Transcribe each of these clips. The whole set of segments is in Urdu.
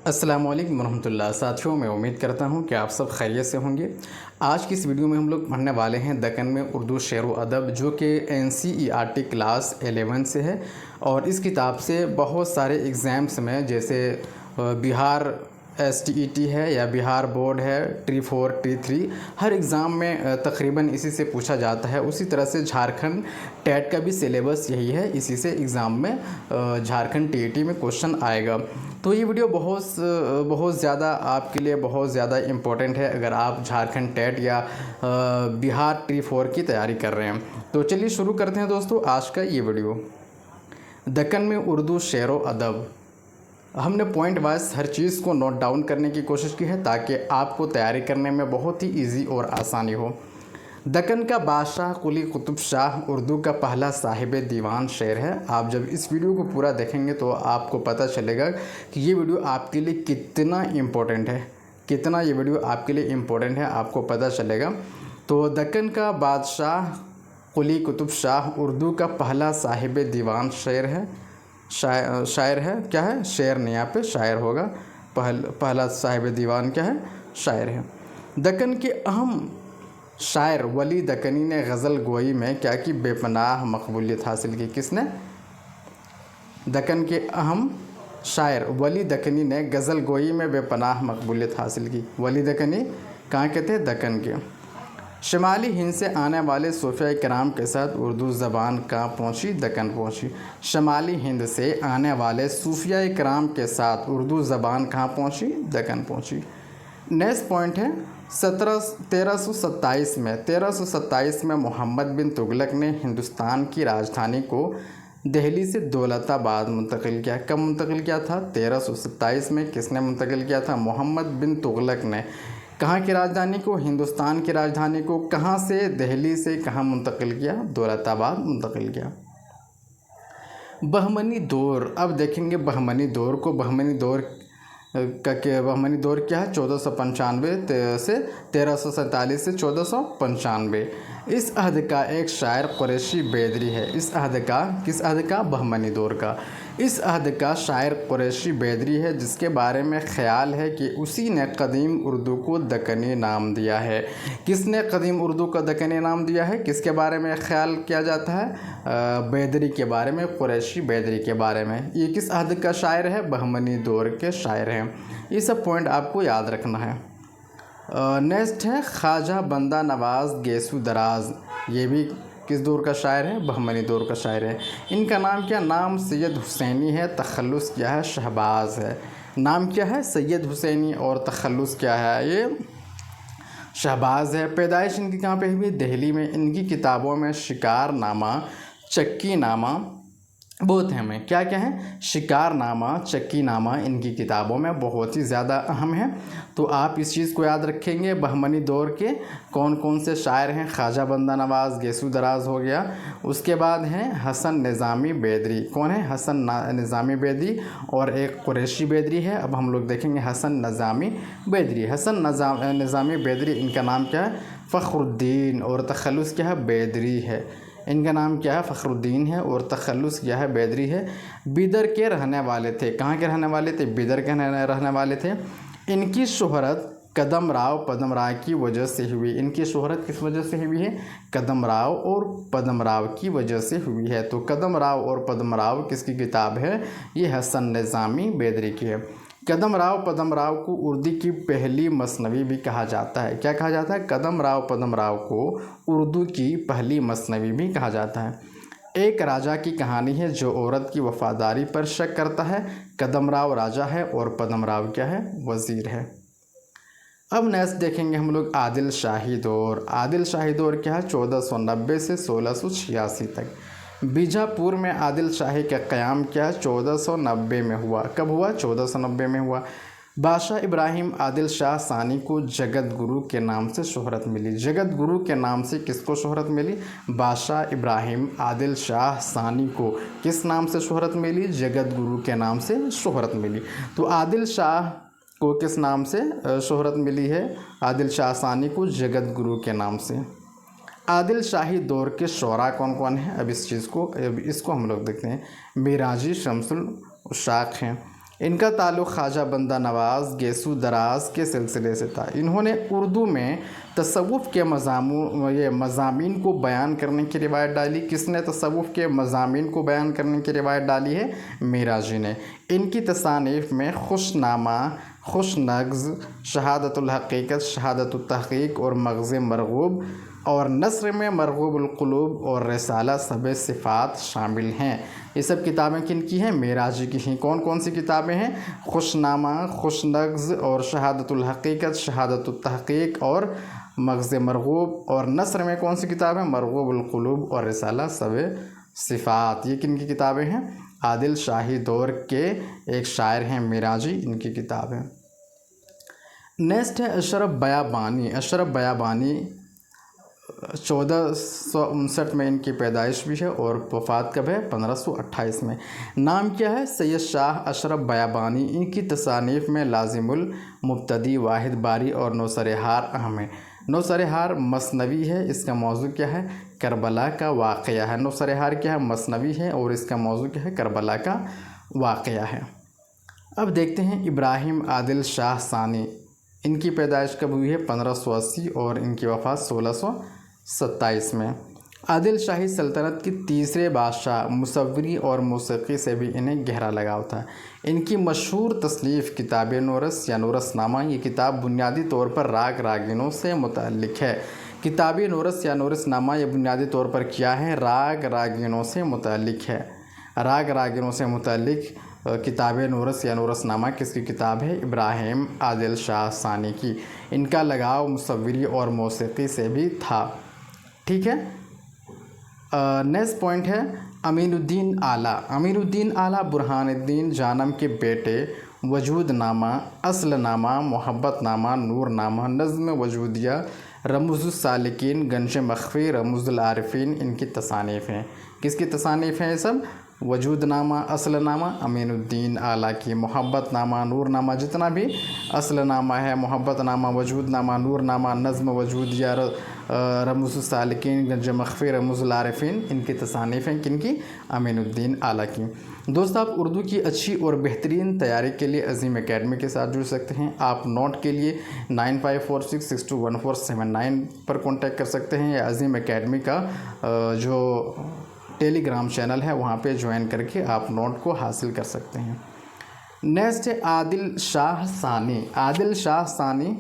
السلام علیکم ورحمۃ اللہ ساتھیوں، میں امید کرتا ہوں کہ آپ سب خیریت سے ہوں گے۔ آج کی اس ویڈیو میں ہم لوگ پڑھنے والے ہیں دکن میں اردو شعر و ادب، جو کہ NCERT کلاس 11 سے ہے، اور اس کتاب سے بہت سارے ایگزامس میں، جیسے بہار STET ہے یا بہار بورڈ ہے ٹری 4 ٹری 3، ہر ایگزام میں تقریباً اسی سے پوچھا جاتا ہے۔ اسی طرح سے جھارکھنڈ ٹیٹ کا بھی سلیبس یہی ہے، اسی سے ایگزام میں جھارکھنڈ TET میں کوشچن آئے گا۔ تو یہ ویڈیو بہت زیادہ آپ کے لیے بہت زیادہ امپورٹنٹ ہے اگر آپ جھارکھنڈ ٹیٹ یا بہار ٹری 4 کی تیاری کر رہے ہیں۔ تو چلیے شروع کرتے ہیں دوستو آج کا یہ ویڈیو۔ دکن میں اردو شعر و ادب، ہم نے پوائنٹ وائز ہر چیز کو نوٹ ڈاؤن کرنے کی کوشش کی ہے تاکہ آپ کو تیاری کرنے میں بہت ہی ایزی اور آسانی ہو۔ دکن کا بادشاہ قلی قطب شاہ اردو کا پہلا صاحب دیوان شعر ہے۔ آپ جب اس ویڈیو کو پورا دیکھیں گے تو آپ کو پتہ چلے گا کہ یہ ویڈیو آپ کے لیے کتنا امپورٹنٹ ہے، کتنا یہ ویڈیو آپ کے لیے امپورٹنٹ ہے، آپ کو پتہ چلے گا۔ تو دکن کا بادشاہ قلی قطب شاہ اردو کا پہلا صاحب دیوان شعر ہے، شاعر ہے، کیا ہے؟ شعر نہیں، یہاں پہ شاعر ہوگا۔ پہلا صاحب دیوان کیا ہے؟ شاعر ہے۔ دکن کے اہم شاعر ولی دکنی نے غزل گوئی میں کیا کی؟ بے پناہ مقبولیت حاصل کی۔ کس نے؟ دکن کے اہم شاعر ولی دکنی نے غزل گوئی میں بے پناہ مقبولیت حاصل کی۔ ولی دکنی کہاں کے تھے؟ دکن کے۔ شمالی ہند سے آنے والے صوفیہ کرام کے ساتھ اردو زبان کہاں پہنچی؟ دکن پہنچی۔ شمالی ہند سے آنے والے صوفیہ کرام کے ساتھ اردو زبان کہاں پہنچی؟ دکن پہنچی۔ نیکسٹ پوائنٹ ہے 1327 میں محمد بن تغلق نے ہندوستان کی راجدھانی کو دہلی سے دولت آباد منتقل کیا۔ کب منتقل کیا تھا؟ 1327 میں۔ کس نے منتقل کیا تھا؟ محمد بن تغلق نے۔ کہاں کی راجدھانی کو؟ ہندوستان کی راجدھانی کو کہاں سے؟ دہلی سے کہاں منتقل کیا؟ دولت آباد منتقل کیا۔ بہمنی دور، اب دیکھیں گے بہمنی دور کو۔ بہمنی دور کیا ہے؟ 1495 سے 1347 سے 1495۔ اس عہد کا ایک شاعر قریشی بیدری ہے۔ اس عہد کا، کس عہد کا؟ بہمنی دور کا۔ اس عہد کا شاعر قریشی بیدری ہے، جس کے بارے میں خیال ہے کہ اسی نے قدیم اردو کو دکنی نام دیا ہے۔ کس نے قدیم اردو کو دکنی نام دیا ہے؟ کس کے بارے میں خیال کیا جاتا ہے؟ بیدری کے بارے میں، قریشی بیدری کے بارے میں۔ یہ کس عہد کا شاعر ہے؟ بہمنی دور کے شاعر ہیں۔ یہ سب پوائنٹ آپ کو یاد رکھنا ہے۔ نیکسٹ ہے خواجہ بندہ نواز گیسو دراز، یہ بھی کس دور کا شاعر ہے؟ بہمنی دور کا شاعر ہے۔ ان کا نام کیا؟ نام سید حسینی ہے، تخلص کیا ہے؟ شہباز ہے۔ نام کیا ہے؟ سید حسینی، اور تخلص کیا ہے؟ یہ شہباز ہے۔ پیدائش ان کی کہاں پہ ہوئی؟ دہلی میں۔ ان کی کتابوں میں شکار نامہ، چکی نامہ بہت اہم ہے۔ کیا کیا ہے؟ شکار نامہ، چکی نامہ ان کی کتابوں میں بہت ہی زیادہ اہم ہے۔ تو آپ اس چیز کو یاد رکھیں گے۔ بہمنی دور کے کون کون سے شاعر ہیں؟ خواجہ بندہ نواز گیسو دراز ہو گیا۔ اس کے بعد ہیں حسن نظامی بیدری۔ کون ہے؟ حسن نظامی بیدری، اور ایک قریشی بیدری ہے۔ اب ہم لوگ دیکھیں گے حسن نظامی بیدری۔ حسن نظامی بیدری، ان کا نام کیا ہے؟ فخر الدین، اور تخلص کیا ہے؟ بیدری ہے۔ ان کا نام کیا ہے؟ فخر الدین ہے، اور تخلص کیا ہے؟ بیدری ہے۔ بیدر کے رہنے والے تھے۔ کہاں کے رہنے والے تھے؟ بیدر کے رہنے والے تھے۔ ان کی شہرت کدم راؤ پدم راؤ کی وجہ سے ہوئی۔ ان کی شہرت کس وجہ سے ہوئی ہے؟ کدم راؤ اور پدم راؤ کی وجہ سے ہوئی ہے۔ تو کدم راؤ اور پدم راؤ کس کی کتاب ہے؟ یہ حسن نظامی بیدری کی ہے۔ کدم راؤ پدم راؤ کو اردو کی پہلی مثنوی بھی کہا جاتا ہے۔ کیا کہا جاتا ہے؟ کدم راؤ پدم راؤ کو اردو کی پہلی مثنوی بھی کہا جاتا ہے۔ ایک راجا کی کہانی ہے جو عورت کی وفاداری پر شک کرتا ہے۔ کدم راؤ راجا ہے، اور پدم راؤ کیا ہے؟ وزیر ہے۔ اب نیکسٹ دیکھیں گے ہم لوگ عادل شاہی دور۔ عادل شاہی دور کیا ہے؟ 1490 سے 1686 تک۔ بیجاپور میں عادل شاہی کا قیام کیا ہے؟ 1490 میں ہوا۔ کب ہوا؟ 1490 میں ہوا۔ بادشاہ ابراہیم عادل شاہ ثانی کو جگت گرو کے نام سے شہرت ملی۔ جگت گرو کے نام سے کس کو شہرت ملی؟ بادشاہ ابراہیم عادل شاہ ثانی کو کس نام سے شہرت ملی؟ جگت گرو کے نام سے شہرت ملی۔ تو عادل شاہ کو کس نام سے شہرت ملی ہے؟ عادل شاہ ثانی کو جگت گرو کے نام سے۔ عادل شاہی دور کے شعراء کون کون ہیں؟ اب اس کو ہم لوگ دیکھتے ہیں۔ میراجی شمس العشاق ہیں۔ ان کا تعلق خواجہ بندہ نواز گیسو دراز کے سلسلے سے تھا۔ انہوں نے اردو میں تصوف کے مضامین کو بیان کرنے کی روایت ڈالی۔ کس نے تصوف کے مضامین کو بیان کرنے کی روایت ڈالی ہے؟ میراجی نے۔ ان کی تصانیف میں خوش نامہ، خوش نغز، شہادت الحقیقت، شہادت التحقیق اور مغز مرغوب، اور نثر میں مرغوب القلوب اور رسالہ سب صفات شامل ہیں۔ یہ سب کتابیں کن کی ہیں؟ میراجی کی ہیں۔ کون کون سی کتابیں ہیں؟ خوش نامہ، خوش نغز اور شہادت الحقیقت، شہادت التحقیق اور مغز مرغوب، اور نثر میں کون سی کتاب ہے؟ مرغوب القلوب اور رسالہ سب صفات۔ یہ کن کی کتابیں ہیں؟ عادل شاہی دور کے ایک شاعر ہیں میراجی، ان کی کتاب ہے۔ نیکسٹ ہے اشرف بیابانی۔ اشرف بیابانی 1459 میں ان کی پیدائش بھی ہے اور وفات کب ہے؟ 1528 میں۔ نام کیا ہے؟ سید شاہ اشرف بیابانی۔ ان کی تصانیف میں لازم المبتدی، واحد باری اور نوسرحار اہم ہے۔ نوسرحار مثنوی ہے، اس کا موضوع کیا ہے؟ کربلا کا واقعہ ہے۔ نوسرحار کیا ہے؟ مثنوی ہے اور اس کا موضوع کیا ہے؟ کربلا کا واقعہ ہے۔ اب دیکھتے ہیں ابراہیم عادل شاہ ثانی۔ ان کی پیدائش کب ہوئی ہے؟ 1580 اور ان کی وفات 1627 میں۔ عادل شاہی سلطنت کی تیسرے بادشاہ، مصوری اور موسیقی سے بھی انہیں گہرا لگاؤ تھا۔ ان کی مشہور تصنیف کتاب نورس یا نورس نامہ، یہ کتاب بنیادی طور پر راگ راگینوں سے متعلق ہے۔ کتاب نورس یا نورس نامہ یہ بنیادی طور پر کیا ہے؟ راگ راگینوں سے متعلق ہے۔ راگ راگینوں سے متعلق کتاب نورس یا نورس نامہ کس کی کتاب ہے؟ ابراہیم عادل شاہ ثانی کی۔ ان کا لگاؤ مصوری اور موسیقی سے بھی تھا۔ ٹھیک ہے۔ نیکسٹ پوائنٹ ہے امین الدین اعلیٰ۔ امین الدین اعلیٰ برہان الدین جانم کے بیٹے۔ وجود نامہ، اصل نامہ، محبت نامہ، نور نامہ، نظم وجودیہ، رموز السالکین، گنج مخفی، رموز العارفین ان کی تصانیف ہیں۔ کس کی تصانیف ہیں یہ سب؟ وجود نامہ، اصل نامہ امین الدین اعلیٰ کی، محبت نامہ، نور نامہ، جتنا بھی اصل نامہ ہے، محبت نامہ، وجود نامہ، نور نامہ، نظم وجودیہ، رموز السالکین، گنج مخفی، رموز العارفین ان کی تصانیف ہیں۔ کن کی؟ امین الدین اعلیٰ کی۔ دوست آپ اردو کی اچھی اور بہترین تیاری کے لیے عظیم اکیڈمی کے ساتھ جڑ سکتے ہیں۔ آپ نوٹ کے لیے 9546621479 پر کانٹیکٹ کر سکتے ہیں، یا عظیم اکیڈمی کا جو ٹیلی گرام چینل ہے وہاں پہ جوائن کر کے آپ نوٹ کو حاصل کر سکتے ہیں۔ نیکسٹ ہے عادل شاہ ثانی۔ عادل شاہ ثانی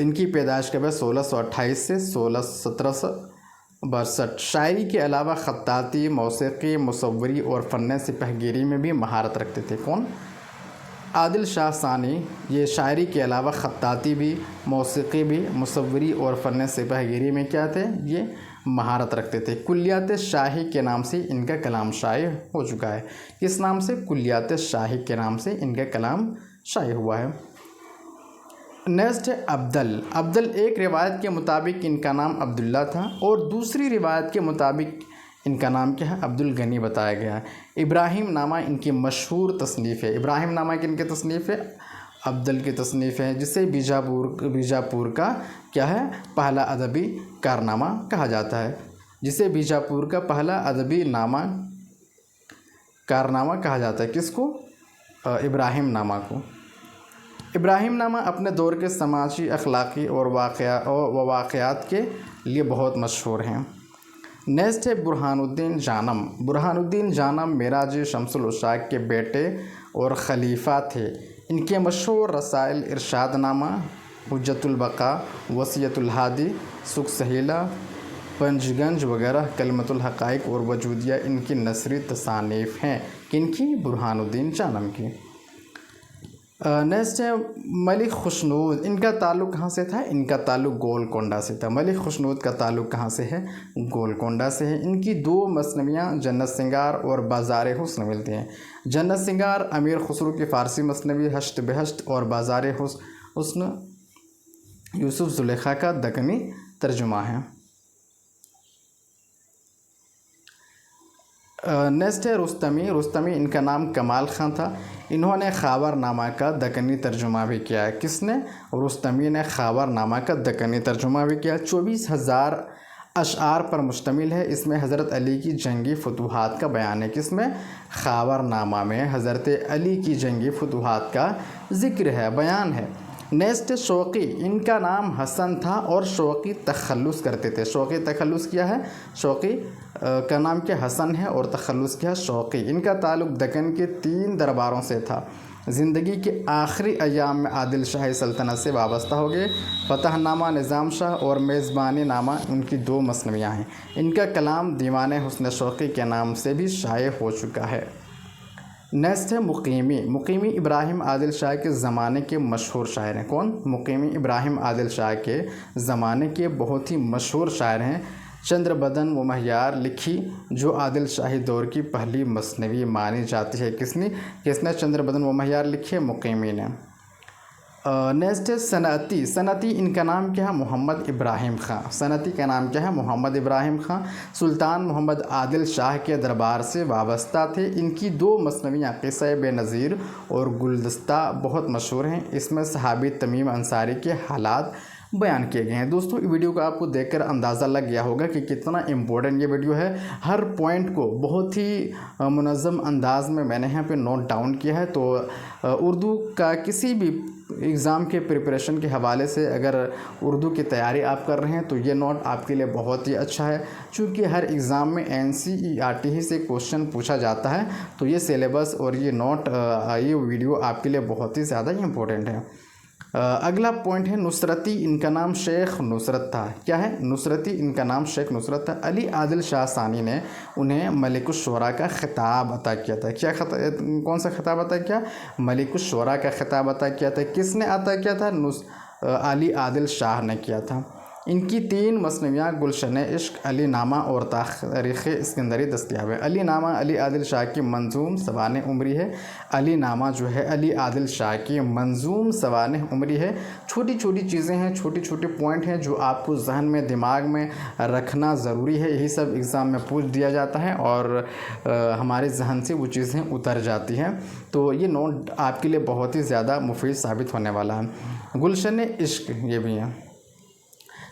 ان کی پیدائش کب ہے؟ 1628 سے 1762۔ شاعری کے علاوہ خطاطی، موسیقی، مصوری اور فن سپہ گیری میں بھی مہارت رکھتے تھے۔ کون؟ عادل شاہ ثانی یہ شاعری کے علاوہ خطاطی بھی، موسیقی بھی، مصوری اور فن سپہ گیری میں کیا تھے؟ یہ مہارت رکھتے تھے۔ کلیات شاہی کے نام سے ان کا کلام شائع ہو چکا ہے۔ کس نام سے؟ کلیات شاہی کے نام سے ان کا کلام شائع ہوا ہے۔ نیکسٹ ہے عبدل۔ عبدل ایک روایت کے مطابق ان کا نام عبداللہ تھا اور دوسری روایت کے مطابق ان کا نام کیا ہے؟ عبد الغنی بتایا گیا ہے۔ ابراہیم نامہ ان کی مشہور تصنیف ہے۔ ابراہیم نامہ کن کی تصنیف ہے؟ عبدل کی تصنیف ہے، جسے بیجاپور کا کیا ہے؟ پہلا ادبی کارنامہ کہا جاتا ہے۔ جسے بیجاپور کا پہلا ادبی کارنامہ کہا جاتا ہے۔ کس کو؟ ابراہیم نامہ کو۔ ابراہیم نامہ اپنے دور کے سماجی، اخلاقی اور واقعات کے لیے بہت مشہور ہیں۔ نیکسٹ ہے برہان الدین جانم۔ برہان الدین جانم میراجی شمس العشاق کے بیٹے اور خلیفہ تھے۔ ان کے مشہور رسائل ارشاد نامہ، حجت البقاء، وصیت الہادی، سکھ سہیلا، پنج گنج وغیرہ، کلمت الحقائق اور وجودیہ ان کی نثری تصانیف ہیں۔ کن کی؟ برہان الدین جانم کی۔ نیکسٹ ہے ملک خوشنود۔ ان کا تعلق کہاں سے تھا؟ ان کا تعلق گولکنڈہ سے تھا۔ ملک خوشنود کا تعلق کہاں سے ہے؟ گولکنڈہ سے ہے۔ ان کی دو مثنویاں جنت سنگار اور بازار حسن ملتی ہیں۔ جنت سنگار امیر خسرو کی فارسی مثنوی ہشت بہشت، اور بازار حسن یوسف زلیخا کا دکنی ترجمہ ہے۔ نیکسٹ ہے رستمی۔ رستمی ان کا نام کمال خان تھا۔ انہوں نے خاور نامہ کا دکنی ترجمہ بھی کیا ہے۔ کس نے؟ رستمی نے خاور نامہ کا دکنی ترجمہ بھی کیا۔ 24,000 اشعار پر مشتمل ہے۔ اس میں حضرت علی کی جنگی فتوحات کا بیان ہے۔ کس میں؟ خاور نامہ میں حضرت علی کی جنگی فتوحات کا ذکر ہے، بیان ہے۔ نیکسٹ شوقی، ان کا نام حسن تھا اور شوقی تخلص کرتے تھے۔ شوقی تخلص کیا ہے؟ شوقی کا نام کیا حسن ہے اور تخلص کیا شوقی۔ ان کا تعلق دکن کے 3 درباروں سے تھا۔ زندگی کے آخری ایام میں عادل شاہی سلطنت سے وابستہ ہو گئے۔ فتح نامہ نظام شاہ اور میزبانی نامہ ان کی 2 مثنویاں ہیں۔ ان کا کلام دیوان حسن شوقی کے نام سے بھی شائع ہو چکا ہے۔ نیکسٹ ہے مقیمی۔ مقیمی ابراہیم عادل شاہ کے زمانے کے مشہور شاعر ہیں۔ کون؟ مقیمی ابراہیم عادل شاہ کے زمانے کے بہت ہی مشہور شاعر ہیں۔ چندر بدن و مہیار لکھی جو عادل شاہی دور کی پہلی مثنوی مانی جاتی ہے۔ کس نے چندر بدن و مہیار لکھی ہے؟ مقیمی نے۔ نیکسٹ ہے صنعتی۔ صنعتی ان کا نام کیا ہے؟ محمد ابراہیم خاں۔ صنعتی کا نام کیا ہے؟ محمد ابراہیم خاں۔ سلطان محمد عادل شاہ کے دربار سے وابستہ تھے۔ ان کی 2 مثنویاں قصہ بے نظیر اور گلدستہ بہت مشہور ہیں۔ اس میں صحابی تمیم انصاری کے حالات بیان کیے گئے ہیں۔ دوستوں ویڈیو کو آپ کو دیکھ کر اندازہ لگ گیا ہوگا کہ کتنا امپورٹنٹ یہ ویڈیو ہے۔ ہر پوائنٹ کو بہت ہی منظم انداز میں نے یہاں پہ نوٹ ڈاؤن کیا ہے۔ تو اردو کا کسی بھی ایگزام کے پریپریشن کے حوالے سے اگر اردو کی تیاری آپ کر رہے ہیں تو یہ نوٹ آپ کے لیے بہت ہی اچھا ہے، چونکہ ہر ایگزام میں NCERT ہی سے کوشچن پوچھا جاتا ہے۔ تو یہ سلیبس اور یہ نوٹ یہ ویڈیو آپ کے لیے بہت ہی زیادہ امپورٹنٹ ہے۔ اگلا پوائنٹ ہے نصرتی۔ ان کا نام شیخ نصرت تھا۔ کیا ہے؟ نصرتی ان کا نام شیخ نصرت تھا۔ علی عادل شاہ ثانی نے انہیں ملک الشعراء کا خطاب عطا کیا تھا۔ کون سا خطاب عطا کیا؟ ملک الشعراء کا خطاب عطا کیا تھا۔ کس نے عطا کیا تھا؟ علی عادل شاہ نے کیا تھا۔ ان کی 3 مثنویاں گلشن عشق، علی نامہ اور تاریخ اسکندری دستیاب ہے۔ علی نامہ علی عادل شاہ کی منظوم سوانح عمری ہے۔ علی نامہ جو ہے علی عادل شاہ کی منظوم سوانح عمری ہے۔ چھوٹی چھوٹی چیزیں ہیں، چھوٹے چھوٹے پوائنٹ ہیں جو آپ کو ذہن میں دماغ میں رکھنا ضروری ہے۔ یہی سب ایگزام میں پوچھ دیا جاتا ہے اور ہمارے ذہن سے وہ چیزیں اتر جاتی ہیں۔ تو یہ نوٹ آپ کے لیے بہت ہی زیادہ مفید ثابت ہونے والا ہے۔ گلشن عشق یہ بھی ہے۔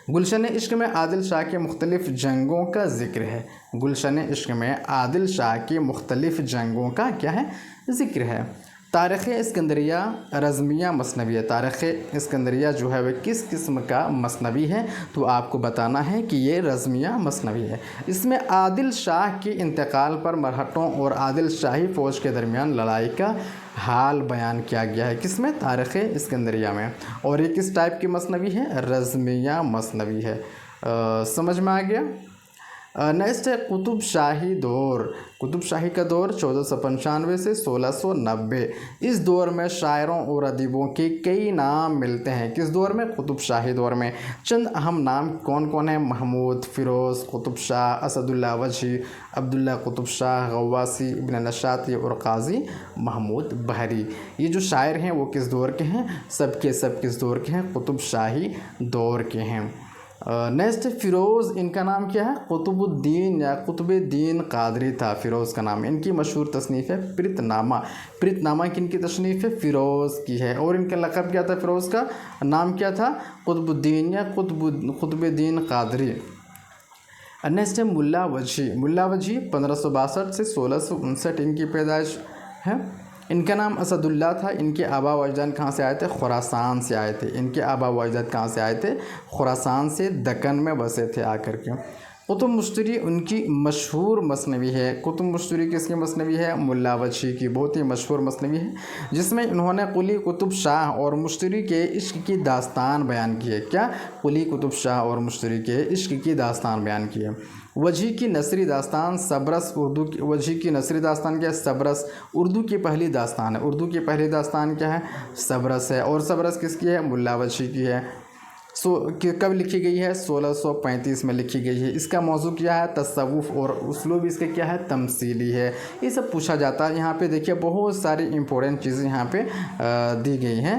گلشن عشق میں عادل شاہ کے مختلف جنگوں کا ذکر ہے۔ گلشن عشق میں عادل شاہ کی مختلف جنگوں کا کیا ہے؟ ذکر ہے۔ تاریخ اسکندریہ رزمیہ مثنوی ہے۔ تاریخ اسکندریہ جو ہے وہ کس قسم کا مثنوی ہے؟ تو آپ کو بتانا ہے کہ یہ رزمیہ مثنوی ہے۔ اس میں عادل شاہ کے انتقال پر مرہٹوں اور عادل شاہی فوج کے درمیان لڑائی کا حال بیان کیا گیا ہے۔ کس میں؟ تاریخ اسکندریہ میں۔ اور یہ کس ٹائپ کی مثنوی ہے؟ رزمیہ مثنوی ہے۔ سمجھ میں آ گیا؟ نیکسٹ ہے قطب شاہی دور۔ قطب شاہی کا دور 1495 سے 1690۔ اس دور میں شاعروں اور ادیبوں کے کئی نام ملتے ہیں۔ کس دور میں؟ قطب شاہی دور میں۔ چند اہم نام کون کون ہیں؟ محمود، فیروز قطب شاہ، اسد اللہ وجہی، عبداللہ قطب شاہ، غواثی، ابن نشاطی اور قاضی محمود بحری۔ یہ جو شاعر ہیں وہ کس دور کے ہیں؟ سب کس دور کے ہیں؟ قطب شاہی دور کے ہیں۔ نیکسٹ فیروز، ان کا نام کیا ہے؟ قطب الدین یا قطب الدین قادری تھا فیروز کا نام۔ ان کی مشہور تصنیف ہے پرت نامہ۔ پرت نامہ کن کی تصنیف ہے؟ فیروز کی ہے۔ اور ان کا لقب کیا تھا؟ فیروز کا نام کیا تھا؟ قطب الدین یا قطب الدین قادری۔ نیکسٹ ہے ملا وجہی۔ ملا وجہی 1562 سے 1659 ان کی پیدائش ہے۔ ان کا نام اسد اللہ تھا۔ ان کے آبا و اجداد کہاں سے آئے تھے؟ خراسان سے آئے تھے۔ ان کے آبا و اجداد کہاں سے آئے تھے؟ خراسان سے دکن میں بسے تھے آ کر کے۔ قطب مشتری ان کی مشہور مثنوی ہے۔ قطب مشتری کس کی مثنوی ہے؟ ملا وجہی کی بہت ہی مشہور مثنوی ہے، جس میں انہوں نے قلی قطب شاہ اور مشتری کے عشق کی داستان بیان کی ہے۔ کیا؟ قلی قطب شاہ اور مشتری کے عشق کی داستان بیان کی ہے۔ وجہی کی نثری داستان سبرس اردو کی وجہی کی نثری داستان کیا ہے؟ سبرس اردو کی پہلی داستان ہے۔ اردو کی پہلی داستان کیا ہے؟ سبرس ہے۔ اور سبرس کس کی ہے؟ ملا وجہی کی ہے۔ کب لکھی گئی ہے؟ 1635 میں لکھی گئی ہے۔ اس کا موضوع کیا ہے؟ تصوف، اور اسلوب اس کا کیا ہے؟ تمثیلی ہے۔ یہ سب پوچھا جاتا ہے۔ یہاں پہ دیکھیے بہت ساری امپورٹنٹ چیزیں یہاں پہ دی گئی ہیں۔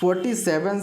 47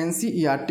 NCERT